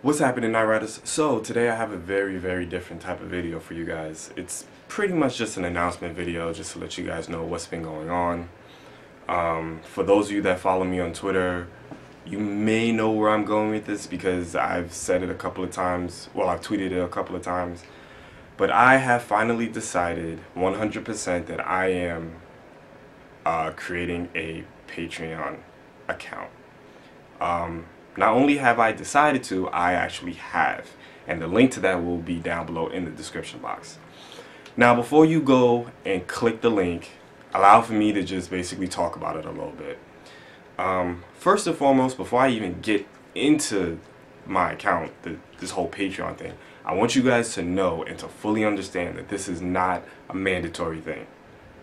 What's happening, Night Riders? So today I have a very different type of video for you guys. It's pretty much just an announcement video just to let you guys know what's been going on. For those of you that follow me on Twitter, you may know where I'm going with this because I've said it a couple of times. Well, I've tweeted it a couple of times. But I have finally decided 100% that I am creating a Patreon account. Not only have I decided to, I actually have. And the link to that will be down below in the description box. Now, before you go and click the link, allow for me to just basically talk about it a little bit. First and foremost, before I even get into my account, this whole Patreon thing, I want you guys to know and to fully understand that this is not a mandatory thing.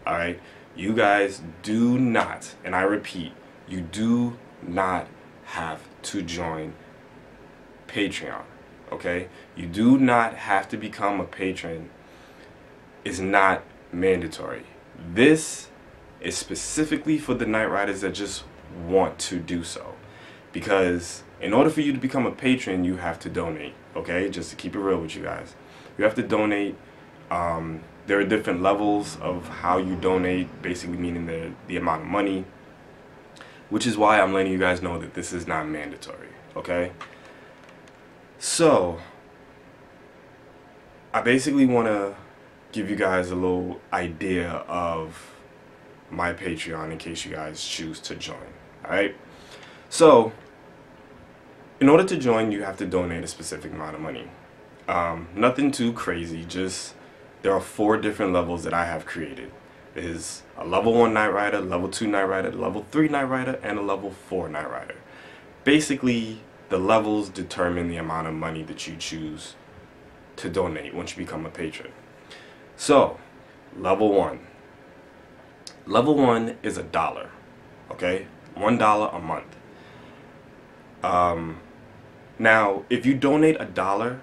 Alright? You guys do not, and I repeat, you do not have to join Patreon. Okay? You do not have to become a patron. It's not mandatory. This is specifically for the Night Riders that just want to do so. Because in order for you to become a patron, you have to donate. Okay? Just to keep it real with you guys. You have to donate. There are different levels of how you donate, basically meaning the amount of money. Which is why I'm letting you guys know that this is not mandatory. Okay? So, I basically want to give you guys a little idea of my Patreon in case you guys choose to join. Alright? So, in order to join, you have to donate a specific amount of money. Nothing too crazy, just there are 4 different levels that I have created. There's a level 1 Night Rider, level 2 Night Rider, level 3 Night Rider, and a level 4 Night Rider. Basically, the levels determine the amount of money that you choose to donate once you become a patron. So, level 1. Level 1 is $1. Okay? $1 a month. Now, if you donate $1,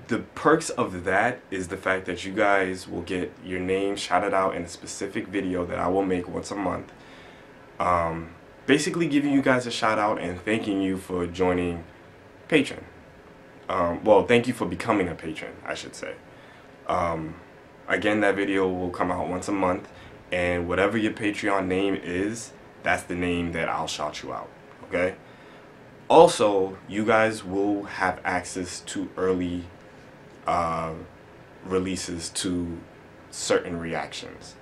the perks of that is the fact that you guys will get your name shouted out in a specific video that I will make once a month. Basically giving you guys a shout out and thanking you for joining Patreon. Well, thank you for becoming a patron, I should say. Again, that video will come out once a month, and whatever your Patreon name is, that's the name that I'll shout you out. Okay? Also, you guys will have access to early releases to certain reactions.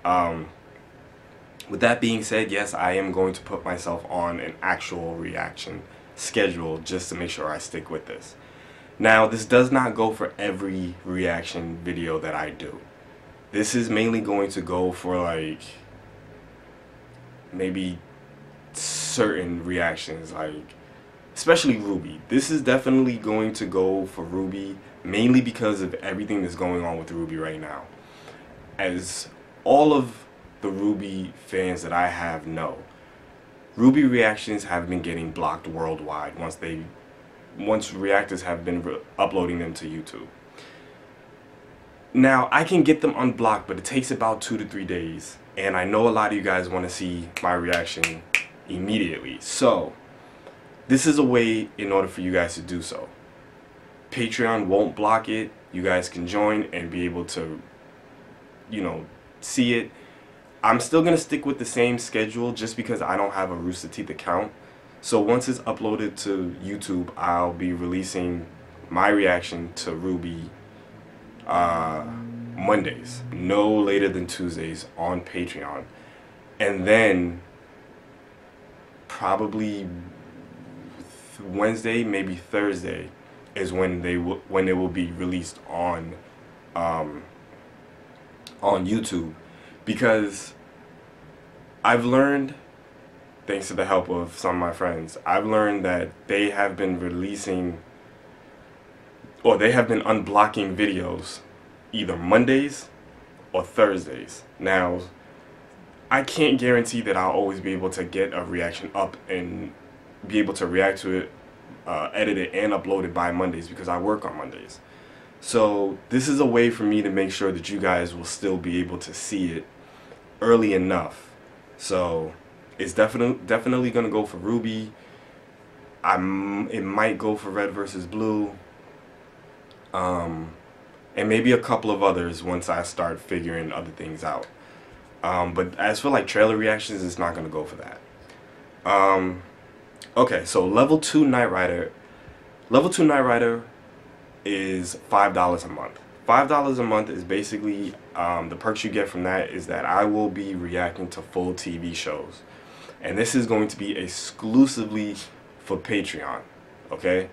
With that being said, yes, I am going to put myself on an actual reaction schedule just to make sure I stick with this. Now, this does not go for every reaction video that I do. This is mainly going to go for like maybe certain reactions, like especially RWBY. This is definitely going to go for RWBY, mainly because of everything that's going on with RWBY right now. As all of the RWBY fans that I have know, RWBY reactions have been getting blocked worldwide once reactors have been uploading them to YouTube. Now, I can get them unblocked, but it takes about 2 to 3 days, and I know a lot of you guys want to see my reaction immediately. So, this is a way in order for you guys to do so. Patreon won't block it. You guys can join and be able to, you know, see it. I'm still going to stick with the same schedule just because I don't have a Rooster Teeth account. So once it's uploaded to YouTube, I'll be releasing my reaction to RWBY Mondays, no later than Tuesdays on Patreon. And then probably Wednesday, maybe Thursday is when it will be released on YouTube, because I've learned, thanks to the help of some of my friends, I've learned that they have been releasing, or they have been unblocking videos either Mondays or Thursdays. Now, I can't guarantee that I'll always be able to get a reaction up and be able to react to it, edit it, and upload it by Mondays because I work on Mondays. So this is a way for me to make sure that you guys will still be able to see it early enough. So it's definitely going to go for RWBY. it might go for Red versus Blue, and maybe a couple of others once I start figuring other things out. But as for like trailer reactions, it's not gonna go for that. Okay, so Level 2 Knight Rider. Level 2 Knight Rider is $5 a month. $5 a month is basically, the perks you get from that is that I will be reacting to full TV shows. And this is going to be exclusively for Patreon, okay?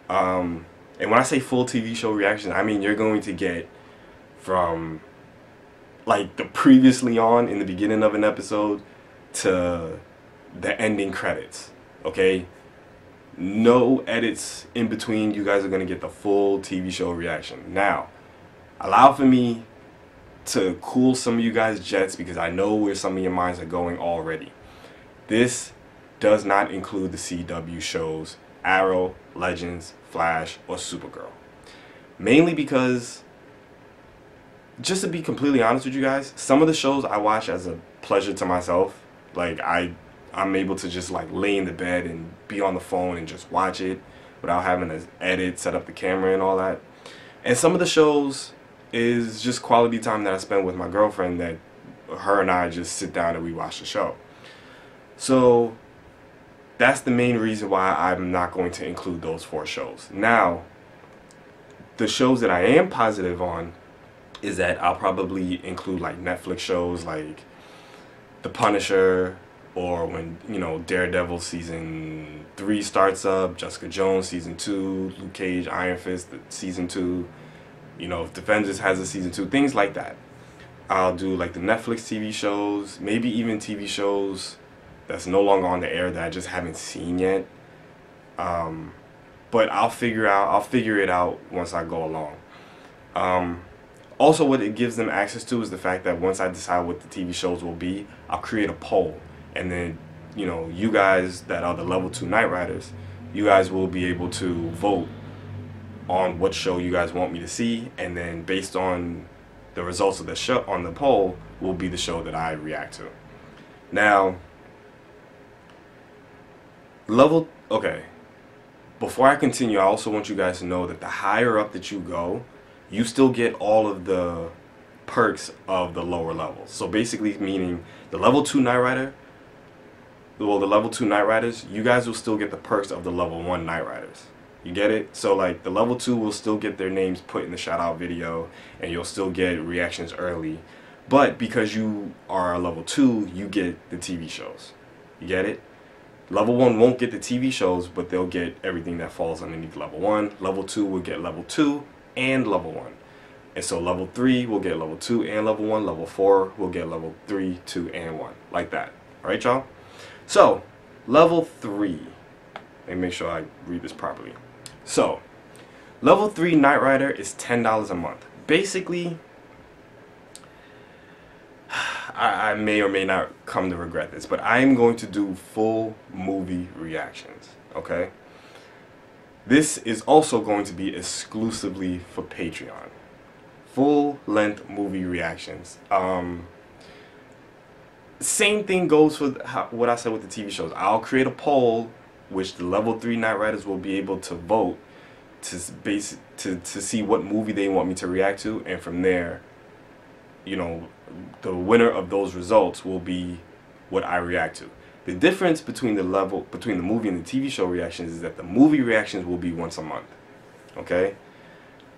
And when I say full TV show reaction, I mean you're going to get from like the previously on in the beginning of an episode to the ending credits, okay? No edits in between. You guys are going to get the full TV show reaction. Now, allow for me to cool some of you guys' jets because I know where some of your minds are going already. This does not include the CW shows Arrow, Legends, Flash, or Supergirl. Mainly because, just to be completely honest with you guys, some of the shows I watch as a pleasure to myself. Like I'm able to just like lay in the bed and be on the phone and just watch it without having to edit, set up the camera and all that. And some of the shows is just quality time that I spend with my girlfriend, that her and I just sit down and we watch the show. So that's the main reason why I'm not going to include those 4 shows. Now, the shows that I am positive on is that I'll probably include like Netflix shows like The Punisher, or when, you know, Daredevil season 3 starts up, Jessica Jones season 2, Luke Cage, Iron Fist season 2, you know, if Defenders has a season 2, things like that. I'll do like the Netflix TV shows, maybe even TV shows that's no longer on the air that I just haven't seen yet. But I'll figure it out once I go along. Also, what it gives them access to is the fact that once I decide what the TV shows will be, I'll create a poll. And then, you know, you guys that are the Level 2 Knight Riders, you guys will be able to vote on what show you guys want me to see. And then based on the results of the show on the poll will be the show that I react to. Now, okay. Before I continue, I also want you guys to know that the higher up that you go, you still get all of the perks of the lower levels. So basically meaning the Level 2 Knight Rider, well, the Level 2 Knight Riders, you guys will still get the perks of the Level 1 Knight Riders. You get it? So like the Level 2 will still get their names put in the shout out video and you'll still get reactions early. But because you are a Level 2, you get the TV shows. You get it? Level 1 won't get the TV shows, but they'll get everything that falls underneath Level 1. Level 2 will get Level 2 and Level 1. And so Level 3 will get Level 2 and Level 1. Level 4 will get Level 3, 2, and 1. Like that. Alright, y'all? So, Level 3. Let me make sure I read this properly. So, Level 3 Knight Rider is $10 a month. Basically, I may or may not come to regret this, but I am going to do full movie reactions, okay? This is also going to be exclusively for Patreon. Full-length movie reactions. Same thing goes for what I said with the TV shows. I'll create a poll, which the Level 3 Knight Riders will be able to vote to see what movie they want me to react to, and from there, you know, the winner of those results will be what I react to. The difference between the movie and the TV show reactions is that the movie reactions will be once a month. Okay?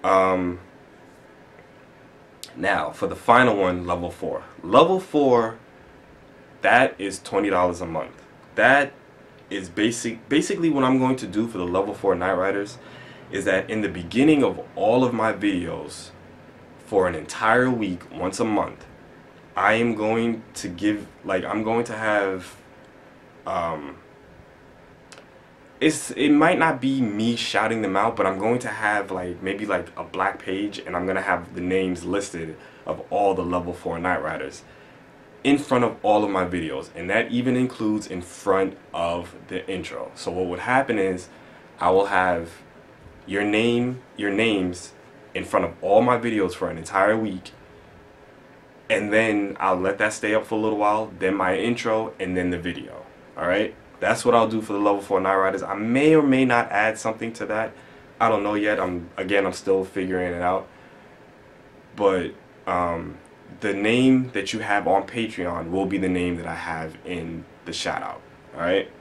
Now, for the final one, Level 4. Level 4, that is $20 a month. That is basically what I'm going to do for the Level 4 Knight Riders is that in the beginning of all of my videos for an entire week, once a month, I am going to give, like, I'm going to have, it might not be me shouting them out, but I'm going to have like maybe like a black page, and I'm going to have the names listed of all the Level 4 Knight Riders in front of all of my videos, and that even includes in front of the intro. So what would happen is I will have your names in front of all my videos for an entire week, and then I'll let that stay up for a little while, then my intro, and then the video. Alright? That's what I'll do for the level 4 Night Riders. I may or may not add something to that. I don't know yet. I'm still figuring it out. But the name that you have on Patreon will be the name that I have in the shout out. Alright?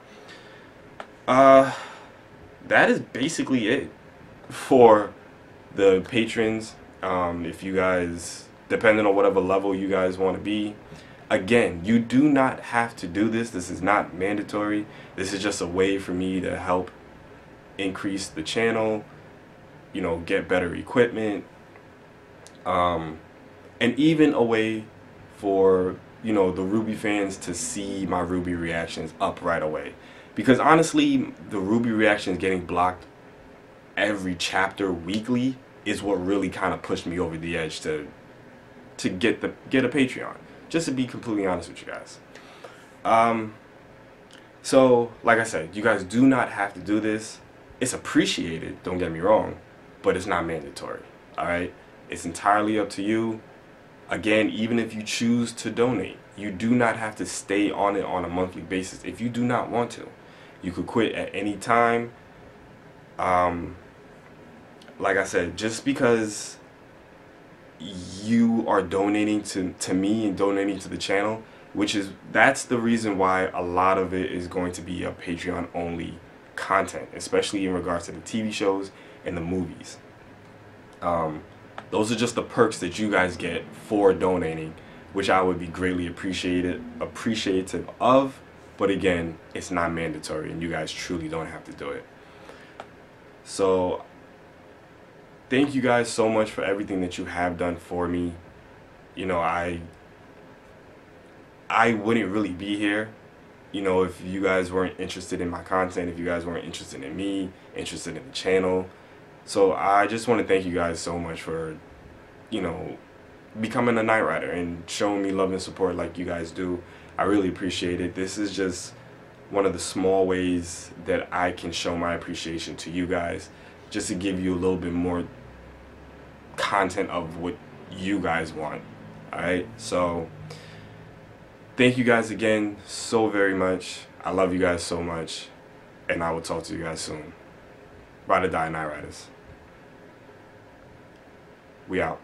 That is basically it for the patrons. If you guys, depending on whatever level you guys want to be, again, you do not have to do this. This is not mandatory. This is just a way for me to help increase the channel, you know, get better equipment, and even a way for, you know, the RWBY fans to see my RWBY reactions up right away. Because honestly, the RWBY reactions getting blocked every chapter weekly is what really kind of pushed me over the edge to get a Patreon. Just to be completely honest with you guys. So, like I said, you guys do not have to do this. It's appreciated, don't get me wrong, but it's not mandatory. Alright? It's entirely up to you. Again, even if you choose to donate, you do not have to stay on it on a monthly basis if you do not want to. You could quit at any time. Like I said, just because you are donating to me and donating to the channel, that's the reason why a lot of it is going to be a Patreon only content, especially in regards to the TV shows and the movies. Those are just the perks that you guys get for donating, which I would be greatly appreciative of. But again, it's not mandatory, and you guys truly don't have to do it. So thank you guys so much for everything that you have done for me. You know, I wouldn't really be here, you know, if you guys weren't interested in my content, if you guys weren't interested in me, interested in the channel. So I just want to thank you guys so much for, you know, becoming a Night Rider and showing me love and support like you guys do. I really appreciate it. This is just one of the small ways that I can show my appreciation to you guys, just to give you a little bit more content of what you guys want. Alright, so thank you guys again so very much. I love you guys so much, and I will talk to you guys soon. Ride or die, Night Riders. We out.